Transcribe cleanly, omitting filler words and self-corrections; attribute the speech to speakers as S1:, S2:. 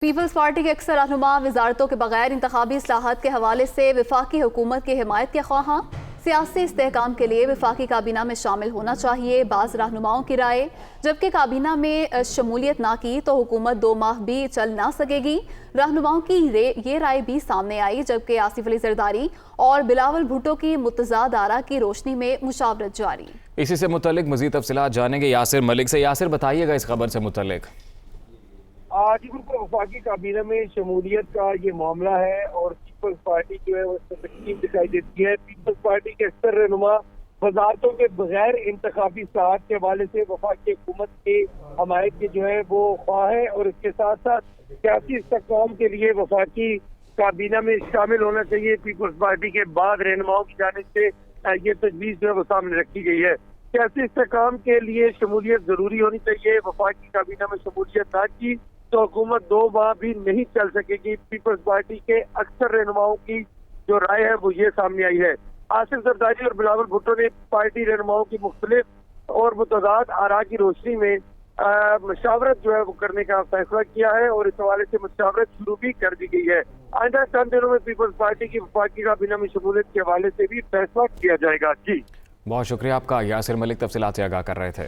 S1: Peoples party के अक्सर रहनुमा वजारतों के बगैर इंतखाबी इस्लाहात के हवाले से वफाकी हुकूमत की हिमायत के ख्वाहां। सियासी इस्तेहकाम के लिए वफाकी काबीना में शामिल होना चाहिए बाज़ रहनुमाओं की राय। जबकि काबीना में शमूलियत ना की तो हुकूमत 2 माह भी चल ना सकेगी। रहनुमाओं की ये राय भी सामने आई, जबकि आसिफ अली जरदारी और बिलावल भुट्टो की मुतज़ाद आरा की रोशनी में मुशावरत जारी।
S2: इसी से मुतल्लिक मज़ीद तफसीलात जानेंगे यासिर मलिक से। यासिर, बताइएगा इस खबर से मुतल्लिक।
S3: आज बिल्कुल वफाकी काबीना में शमूलियत का ये मामला है और पीपल्स पार्टी जो है वो तस्कीम दिखाई देती है। पीपल्स पार्टी के अक्सर रहनुमा वजारतों के बगैर इंतखाबी इस्लाहात के हवाले से वफाकी हुकूमत की हमायत की जो है वो ख्वाह है और इसके साथ साथ सियासी इस्तेहकाम के लिए वफाकी काबीना में शामिल होना चाहिए। पीपल्स पार्टी के बाद रहनुमाओं की जानिब से ये तजवीज़ जो है वो सामने रखी गई है। सियासी इस्तेहकाम के लिए शमूलियत जरूरी होनी चाहिए। वफाकी काबीना में शमूलियत ना की तो हुकूमत 2 माह भी नहीं चल सकेगी। पीपल्स पार्टी के अक्सर रहनुमाओं की जो राय है वो ये सामने आई है। आसिफ जरदारी और बिलावल भुट्टो ने पार्टी रहनुमाओं की मुख्तलिफ और मुतज़ाद आरा की रोशनी में मशावरत जो है वो करने का फैसला किया है और इस हवाले से मशावरत शुरू भी कर दी गई है। आइंदा चंद दिनों में पीपल्स पार्टी की वफाकी काबीना में शमूलियत के हवाले से भी फैसला किया जाएगा। जी,
S2: बहुत शुक्रिया आपका यासिर मलिक, तफसीलात से आगाह कर रहे थे।